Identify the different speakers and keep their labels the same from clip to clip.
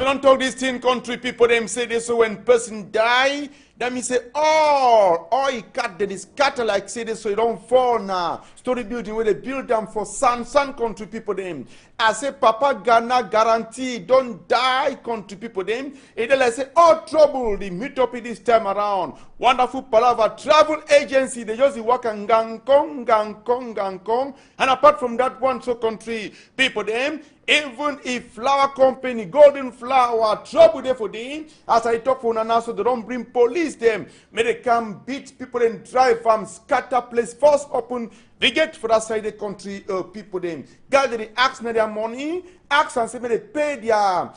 Speaker 1: they don't talk this thing, country people, them say this, so when person die, that means say, oh, he cut, they scatter like say this, so you don't fall now. Story building, where they build them for sun country people, them. I say, Papa Ghana guarantee, don't die, country people, them. And then I say, oh, trouble, they meet up in this time around. Wonderful palaver, travel agency, they just work and gang. And apart from that one, so country people, them, even if flower company, golden flower, trouble there for them, as I talk for Nana, so they don't bring police them. May they come beat people and drive them, scatter place, force open the gate for that side of the country people them. Gather the ask their money, ask and say may they pay their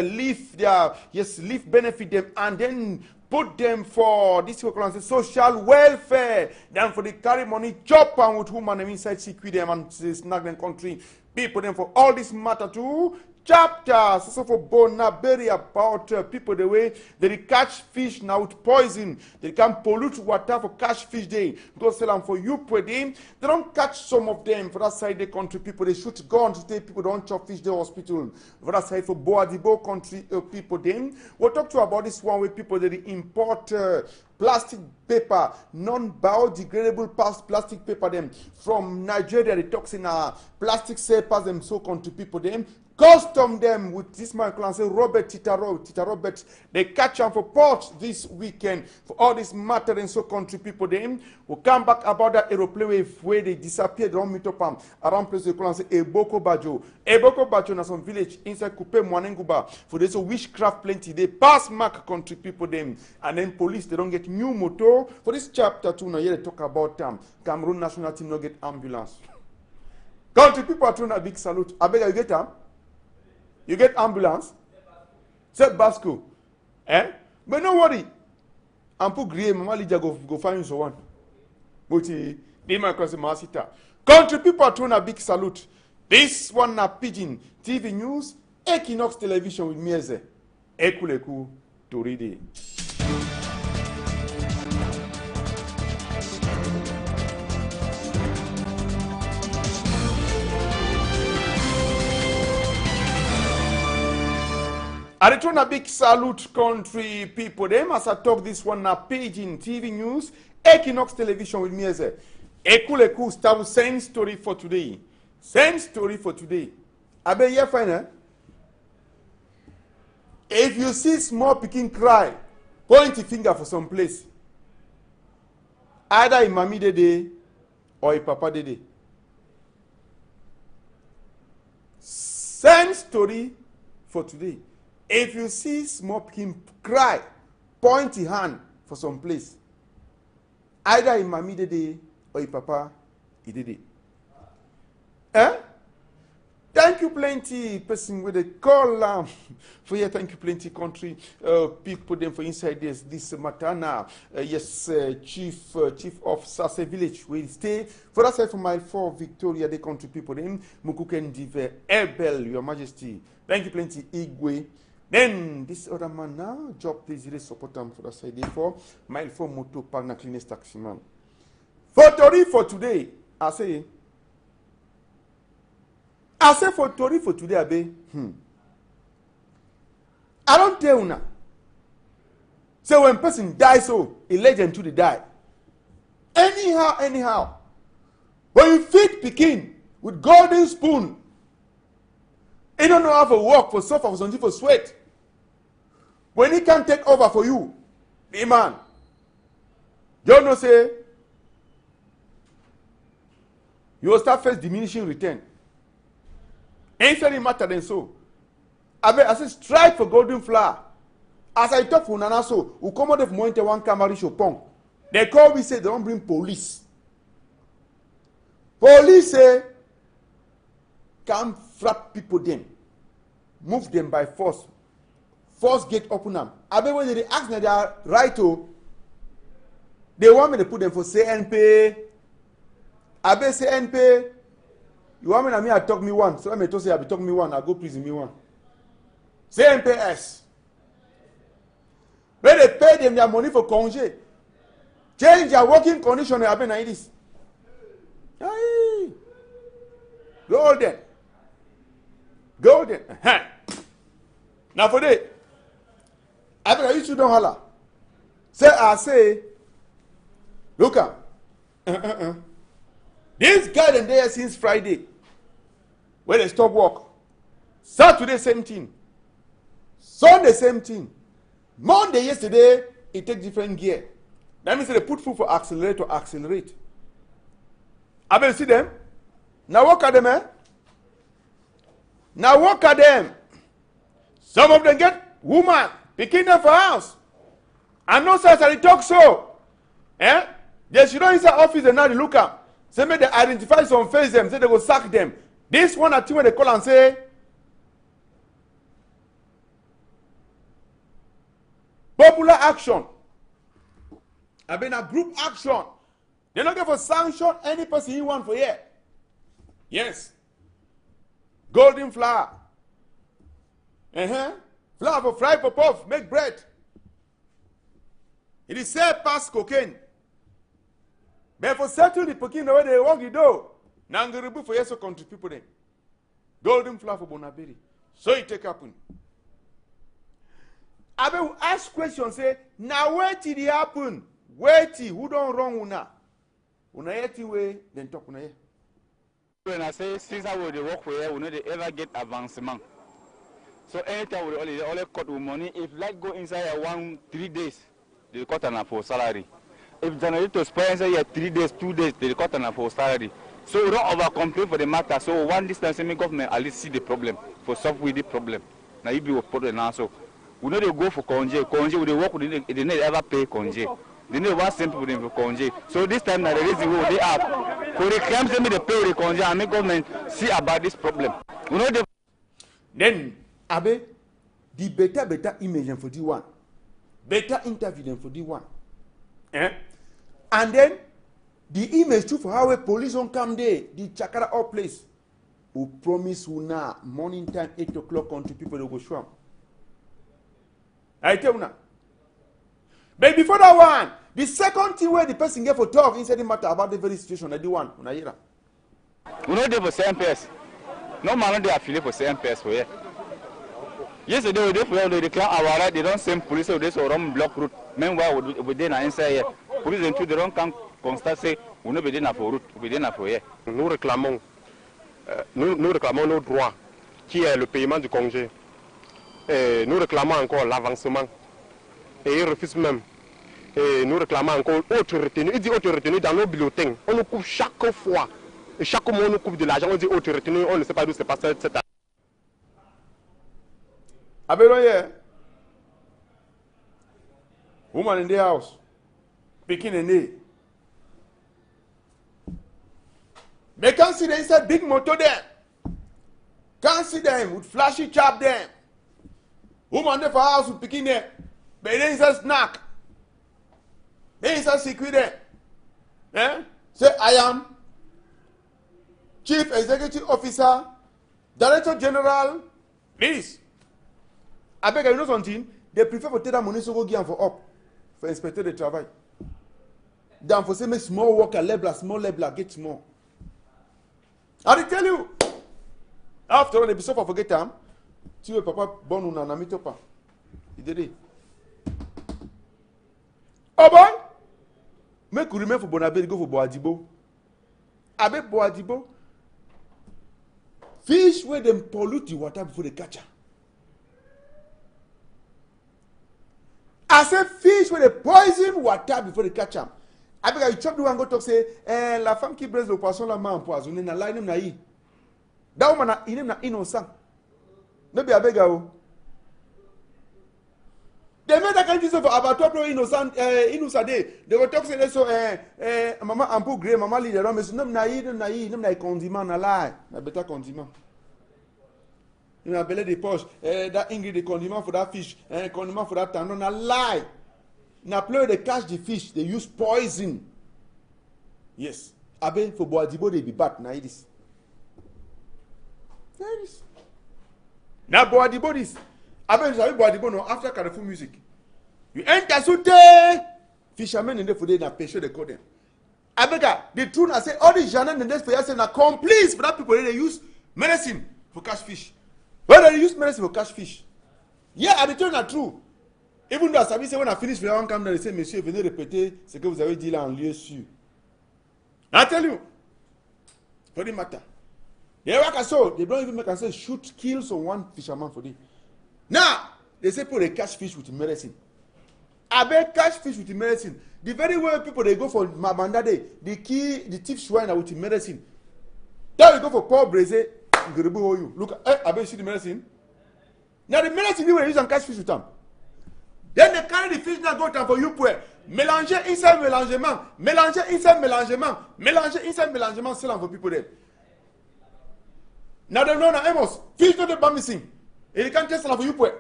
Speaker 1: leave benefit them and then put them for this social welfare. Then for the carry money, chop and with whom and them inside secret them and snag them country. People them for all this matter too. Chapters so for Bonaberry about people the way they catch fish now with poison. They can pollute water for catch fish day. Go sell them for you per day. They don't catch some of them for that side of the country people. They shoot guns to take people don't chop fish day hospital. For that side for Boadibo country people them. We'll talk to you about this one with people that they import plastic paper, non-biodegradable plastic paper them from Nigeria. They toxin plastic papers them so country people them. Custom them with this man can say Tita Robert. They catch them for port this weekend for all this matter and so country people them. We'll come back about that aeroplane wave where they disappeared. Don't meet up around place they call say Eboko Bajo. Eboko Bajo na some village inside Kupe Mwanenguba for this witchcraft plenty. They pass mark country people them and then police they don't get new motor for this chapter 2 now. Here they talk about Cameroon national team no get ambulance. Country people are throwing a big salute. I beg you get them. You get ambulance? Say Basco. But no worry. I'm put grey, Mama Lija go find you so one. But the man can say Masita. Country people are throwing a big salute. This one na Pigeon TV News, Equinox Television with Mieze. Ekuleku to read it. I return a big salute country people. Them as I talk this one na Pigeon TV News, Equinox Television with Mieze. Ekuleku start with same story for today. Same story for today. I bet you fine. If you see small pikin cry, point the finger for some place. Either a mommy dede or a papa dede. Same story for today. If you see small pikin cry, point the hand for some place. Either a mommy dede or a papa dede. Thank you plenty person with a call for here. Thank you plenty country people them for inside this matter now. Chief of Sase Village will stay for that side for mile 4 Victoria. The country people them Mukuken Dive Ebel, Your Majesty. Thank you plenty Igwe. Then this other man now job please really support him for that side for mile 4 moto park na cleanest taxi man. For Tori for today, I say for Tori for today, Abe. I don't tell you now. So when person dies, so a legend to the die. Anyhow. When you feed Pekin with golden spoon, he don't know how to work for suffer for something for sweat. When he can take over for you, the man, you don't know say you will start first diminishing return. Ain't any matter than so. I say strike for golden flower. As I talk for Nana so, who come out of Mointe one camera show pong. They call me say they don't bring police. Police say come frap people them. Move them by force. Force gate open them. I bet when they ask me they are right to, they want me to put them for CNP. I bet CNP. You want me to me I talk me one. So I may say I be talk me one. I go prison me one. CNPS. When they pay them their money for congé. Change their working condition. I bet like this. Golden. Now for day, I think I used to don't holler. Say, look up. This guy and there since Friday, when they stop work. Saturday, same thing. Sunday, same thing. Monday, yesterday, it takes different gear. That means they put food for accelerate. I mean, see them? Now work at them, eh? Now work at them. Some of them get woman, picking them for house. And no such as talk so. Eh? They should not inside office and now they look up. Say may they identify some face them, say they go sack them. This one or two when they call and say, popular action. I mean a group action. They're not going for sanction any person you want for here. Yes. Golden flour. Flour for fry for puff, make bread. It is said past cocaine. But for settle the pokin the way they walk the door. Now for yes so country people then. Golden flour for Bonabiri. So it take happen. I will ask questions, say, now where did it happen? Where who don't wrong una? Una yeti way, then talk una ye.
Speaker 2: When I say since I will work where we know they ever get advancement. So anytime we only cut with money, if like go inside 3 days, they cut an for salary. If generator spend inside 3 days, 2 days, they cut an for salary. So we don't over complain for the matter. So one distance government at least see the problem for solve with the problem. Now you be put an answer. We know they go for congé. Congé, we work with it, they never ever pay congé. They never want simple with them for congé. So this time, now the reason why they have for the claims they pay the congé and make government see about this problem. We know they.
Speaker 1: Then, Abe, the better image for the one, better interview them for the one. And then, the image too for how a police on come there, the Chakara all place, who promise you now morning time 8 o'clock country people will go swam. I tell you now. But before that one, the second thing where the person get for talk inside the matter about the very situation, I do one.
Speaker 2: We know they for CMPS. No man they affiliate for CMPS for here. Yesterday they declare our right, they don't send police or they so run block route. Meanwhile within inside here. Police and two they don't come constant say we know within for route, within for here.
Speaker 3: Nous réclamons nos droits, qui est le paiement du congé. Et nous réclamons encore l'avancement. Et ils refusent même. Et nous réclamons encore autre retenue. Il dit autre retenue dans nos bulletins. On nous coupe chaque fois. Et chaque mois on nous coupe de l'argent. On dit autre retenue. On ne sait pas d'où c'est passé cette année.
Speaker 1: Abeloye. Woman in the house. Picking a knee. They can't see them inside big motor there. Can't see them with flashy chap there. Woman there for house with picking there. But then it's a snack. Then it's a secret there. Say, I am Chief Executive Officer, Director General, please. I beg you know something. They prefer to take that money so go give them for up. For inspector the travail. Than for say make small worker, small leveler, get small. I tell you. After all, they be so for forget them. See where Papa born on an amitopa. He did it. Oh boy! Make you remain for Bonabel, go for Boadibo. Abe Boadibo. Fish where them pollute the water before they catch her. I say fish where they poison water before they catch them. I beg you chop the one go talk say, la femme qui braise le poisson la main empoisonnée na la inem na yi. That woman na inem na innocent. No be abeg you. They made that kind of for about 12 innocent day. They were talking so mama ampu grey mama leader don't miss nem na condiment na lie. Na better condiment. You know belly the posh that ingredient condiment for that fish condiment for that tandon na lie. Na play they catch the fish they use poison. Yes. Abe for Boadibo they be bad na this. Now Boadibo this. Abe sabi Boadibo no after Carrefour music. You enter Sute fishermen in there for they na peshe they call them. Abega the truth I say all the janan in this for say na complice for that people they use medicine for catch fish. Why they use medicine for catch fish? Yeah, I tell you the truth. Even though Sabi say when I finish, one come down, they say, Monsieur, venez répéter ce que vous avez dit là en lieu sûr. I tell you, for the matter. Yeah, like I saw, they don't even make us say shoot, kill someone fisherman for this. Now, they say put a catch fish with medicine. I bet catch fish with medicine. The very way people they go for Mabandade, the thief swine with medicine. Then you go for Paul Braze, you look, I bet you see the medicine. Now the medicine you will use and catch fish with them. Then they carry the fish now go down for you pour. Mélanger inside mélangement, mélanger inside mélangement, mélanger inside mélangement, c'est là for people there. Now they know now Amos, fish not the missing. And you can't test for you pour.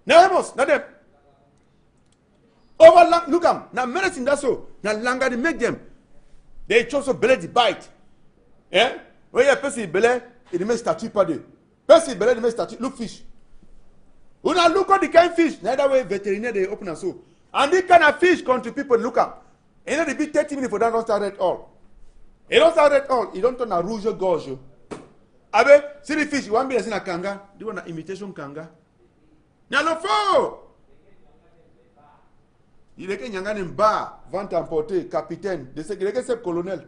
Speaker 1: Now Amos, now them. Over look am, now medicine that's so. Now longer they make them. They chose to belly the bite. Eh? When you person belly, it makes statue per day. Person belly, it makes statue. Look fish. When I look at the kind of fish, neither way veterinary they open and so. And this kind of fish come to people look at. You know, they be 30 minutes for that, don't start at all. It don't start at all. It don't turn a rouge or gorge. Abe, see the fish, you want me to see a kanga? Do you want an imitation kanga? Now, no fool! Il est que Nyangan bar, vente emporté, capitaine, de ce qu'il est que c'est colonel.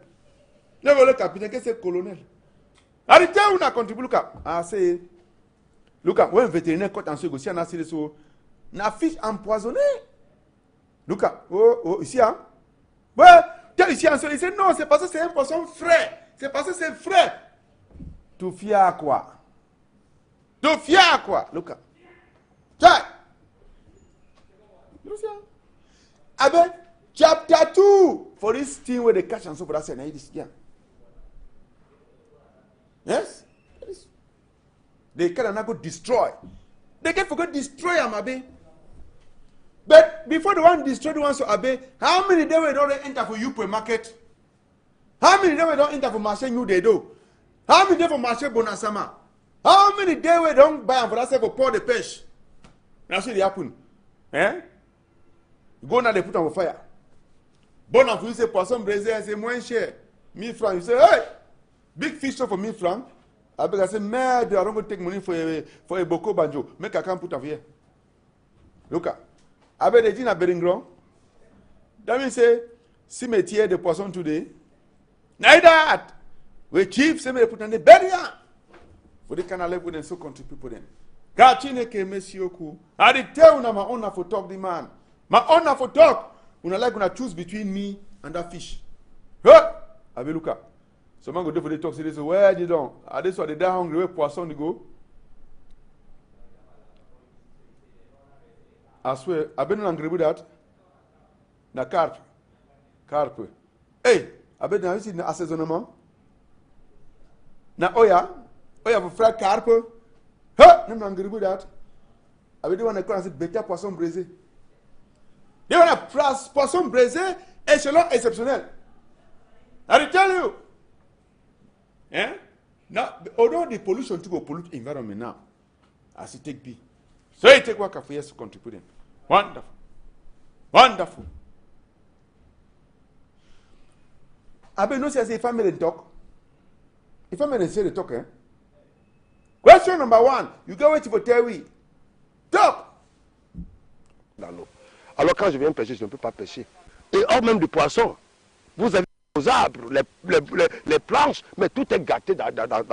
Speaker 1: Ne voulez capitaine que c'est colonel. Arrêtez, on a contribué, look up. Ah, c'est. Look up, when vétérinaire quand on se négocie, on a essayé de so. Na fiche empoisonnée. Look up, oh, ici, hein. Ouais, ici, il dit non, c'est parce que c'est un poisson frais. C'est parce que c'est frais. Tu fies à quoi? Tu fies à quoi? Look up. Tiens. Ah ben, chapter 2 for this thing where they catch and so for that say, yeah. Yes? They cannot go destroy. They can forget destroy them, Abe. But before the one destroy the one so Abe, how many days we don't enter for you per market? How many days we don't enter for marché new they do? How many days for marché bonasama? How many days we don't buy and for that say for pour the pêche? That's what happen. Eh? Go now they put on fire. Bon and for you say poisson braisé say moins cher. 1000 francs. You say, hey, big fish for 1000 francs. I say, merde, I don't go take money for a boko banjo. Make I can't put on here. Look at. I bet they didn't have bedding ground. That means say, cimetière de poisson today. Neither that. We chief, say me put on the barrier. For the canal live with them so country people then. Gachine ke mesioku. I did tell una my honor for talk the man. My honor for talk. Una like gonna choose between me and that fish. Huh? I will look at. Someone go do for the talk, say this, where they don't? Are this why they die hungry, where poisson they go? I swear, I've been angry with that. Na carpe. Carpe. Hey, I've been now seen the assaisonnement. Na oya for fried carpe. Huh? I'm angry with that. I've been doing a class better poisson braisé. They want a poisson braisé, échelon exceptionnel. I tell you. Eh? Now, although the pollution to go pollute environment now, as it take be, so it take work for years to contribute in. Wonderful. Wonderful. I been no say if family talk. If family say they talk, eh? Question number 1, you go wait for Terry. Talk.
Speaker 4: Dans l'eau. Alors quand je viens pêcher, je ne peux pas pêcher. Et hors même du poisson, vous avez les arbres, les planches, mais tout est gâté dans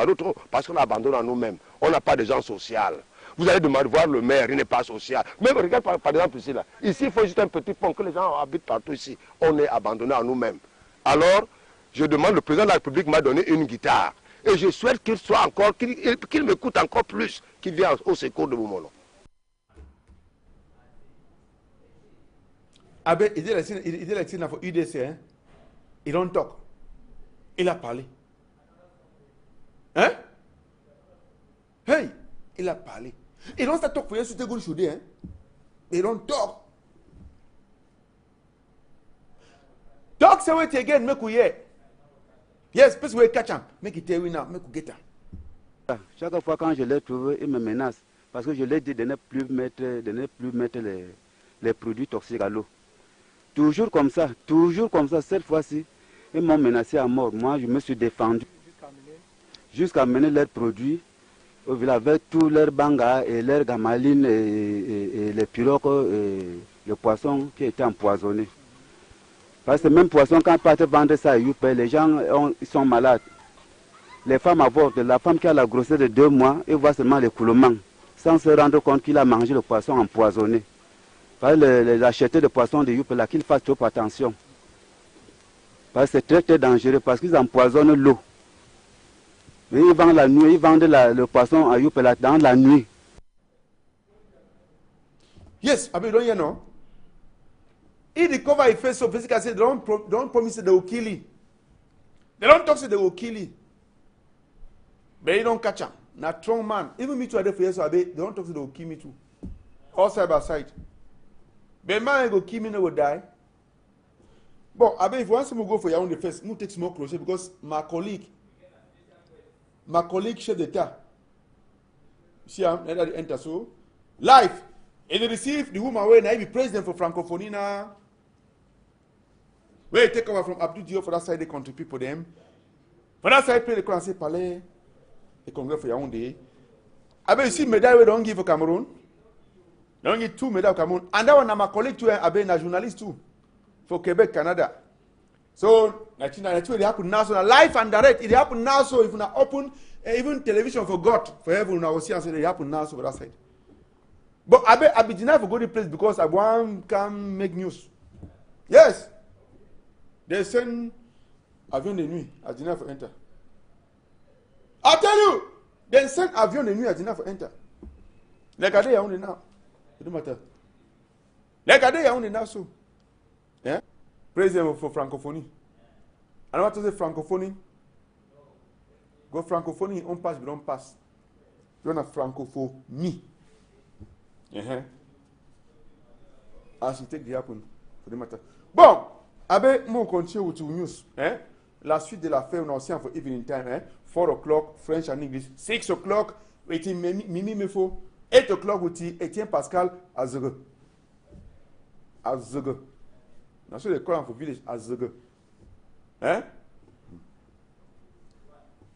Speaker 4: notre eau parce qu'on abandonne à nous-mêmes. On n'a pas de gens sociaux. Vous allez demander voir le maire, il n'est pas social. Même regarde par exemple ici, là. Ici, il faut juste un petit pont que les gens habitent partout ici. On est abandonné à nous-mêmes. Alors, je demande, le président de la République m'a donné une guitare. Et je souhaite qu'il soit encore, qu'il m'écoute encore plus, qu'il vienne au secours de mon nom.
Speaker 1: Ah ben, il dit la pour UDC, hein? Il don't talk. Il a parlé. Hein? Hey, il a parlé. Il don't talk for you to go to hein? They don't talk. Talk say wait again, make we hear. Yes, please we catch him. Make it tell we now, make we get him.
Speaker 5: Chaque fois quand je l'ai trouvé, il me menace. Parce que je l'ai dit de ne plus mettre les produits toxiques à l'eau. Toujours comme ça, cette fois-ci, ils m'ont menacé à mort. Moi, je me suis défendu jusqu'à mener leurs produits au village avec tous leurs bangas et leurs gamalines et les pirogues et le poisson qui était empoisonné. Parce que même poisson, quand on part vendre ça à Youpe, les gens ils sont malades. Les femmes avortent. La femme qui a la grossesse de 2 mois, elle voit seulement l'écoulement, sans se rendre compte qu'il a mangé le poisson empoisonné. Parce que les acheteurs de poissons de Youpe, là, qu'ils fassent trop attention. Parce que c'est très très dangereux, parce qu'ils empoisonnent l'eau. Mais ils vendent la nuit, ils vendent le poisson à Youpe là, dans la nuit.
Speaker 1: Yes, I don't you know. If the cover is face so basically say don't promise they will kill you. They don't talk say they will kill you. But you don't catch them. Now strong man, even me too, I dey for years, they don't talk say they will kill me too. All side by side. But man go kill me, no will die. But I bet if once we go for Yaoundé first, we take small crochet because my colleague chef d'etat, see him, let her enter so life. And they receive the woman where now be president for Francophonie now. Where take over from Abdou Diop for that side, the country people them. For that side, play the clan say Palais, the Congrès for Yaoundé. I bet you see medal we don't give for Cameroon. They don't give 2 medals for Cameroon. And that one na my colleague too, I bet na journalist too. For Quebec, Canada. So, 1992, it happened now. So, live and direct, it happened now. So, if you open, even television for God, for heaven, now see and say it happened now. So, for that side. But I be denied for go to place because I want can make news. Yes. They send avion de nuit, I deny for enter. I tell you, they send avion de nuit, I deny for enter. Like I day only now. It don't matter. Like I day only now so. Yeah? President for Francophonie. I don't want to say Francophonie. Go Francophonie, on pass, we don't pass. You want a Francophonie. As you take the happen for the matter. Bon, abe, on continue with the news. La suite de l'affaire, on a aussi for evening time. 4 o'clock, French and English. 6 o'clock, with Mimi Mefo. 8 o'clock with Etienne Pascal Azege. Azege. Now, so they call him for village Azege.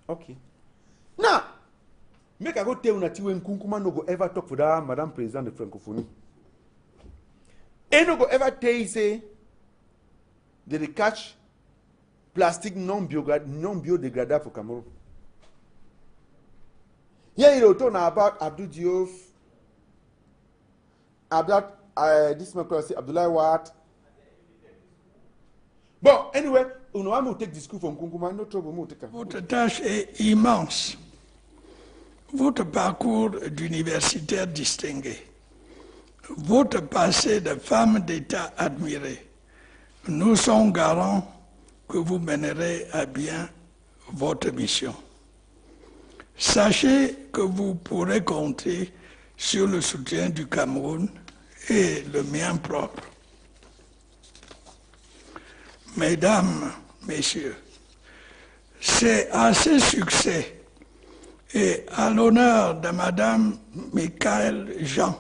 Speaker 1: Okay. Now, make I go tell you that when Kunkuma no go ever talk for that Madame President de Francophonie. And no go ever tell you say they catch plastic non-biodegradable for Cameroon. Here you talk about Abdou Diop, about this man called Abdoulaye Wade. Bon, anyway, on va take discours from Kunkuma, no trouble.
Speaker 6: Votre tâche est immense. Votre parcours d'universitaire distingué, votre passé de femme d'État admirée, nous sommes garants que vous mènerez à bien votre mission. Sachez que vous pourrez compter sur le soutien du Cameroun et le mien propre. Mesdames, Messieurs, c'est à ce succès et à l'honneur de Madame Michaëlle Jean,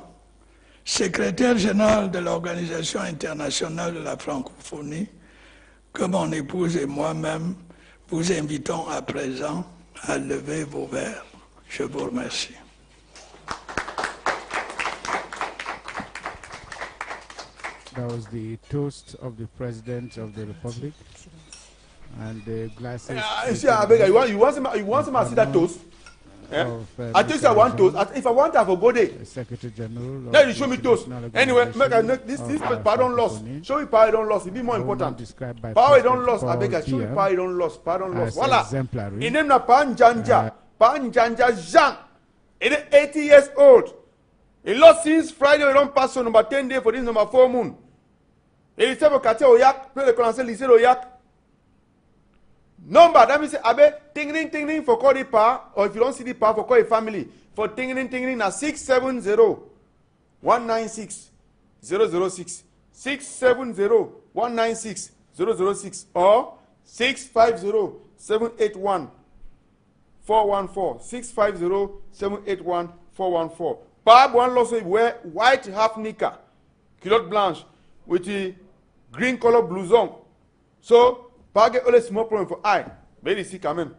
Speaker 6: secrétaire générale de l'Organisation internationale de la francophonie, que mon épouse et moi-même vous invitons à présent à lever vos verres. Je vous remercie.
Speaker 7: That was the toast of the President of the Republic. And the glasses.
Speaker 1: You want to see that toast? I think I want toast. If I want, I will go there.
Speaker 7: Secretary General.
Speaker 1: Then you show me toast. Anyway, this power don't lost. Show me power don't lost. It be more important. Power don't lost. I beg you. Show me power don't lost. Power don't lost. Voila. In name na Panjanja. Panjanja Jean. He is 80 years old. He lost since Friday. We don't pass on number 10 day for this number 4 moon. He is able to Oyak. Play the concert. Lycée Oyak. Number, that means, abe, ting for call the power, or if you don't see the power, for call a family. For ting na 670-196-006. 670-196-006. Or 650-781-414. 650-781-414. Power one loss wear white half knicker, culotte blanche, with the green color blouson. So, pas get only small problem for eye. Mais ici quand même.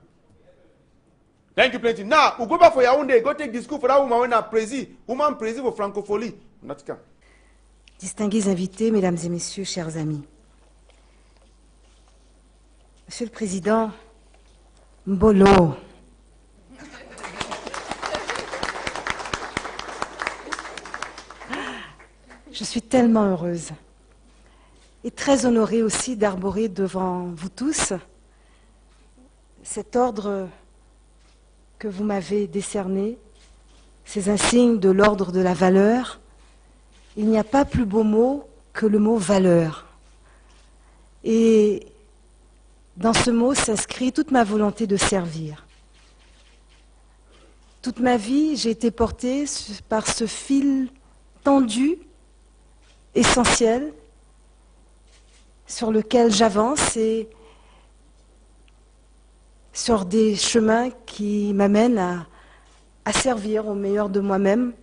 Speaker 1: Thank you plenty. Now, we go back for Yaoundé, go take the school for that woman when I prezi. Woman prezi for francophonie. Natika.
Speaker 8: Distingués invités, mesdames et messieurs, chers amis. Monsieur le Président, Mbolo. Je suis tellement heureuse et très honorée aussi d'arborer devant vous tous cet ordre que vous m'avez décerné, ces insignes de l'ordre de la valeur. Il n'y a pas plus beau mot que le mot valeur. Et dans ce mot s'inscrit toute ma volonté de servir. Toute ma vie, j'ai été portée par ce fil tendu, essentiel, sur lequel j'avance et sur des chemins qui m'amènent à servir au meilleur de moi-même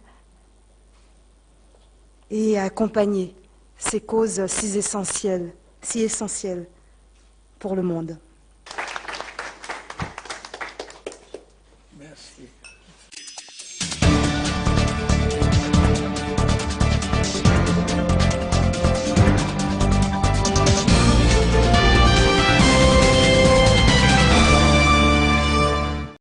Speaker 8: et à accompagner ces causes si essentielles pour le monde.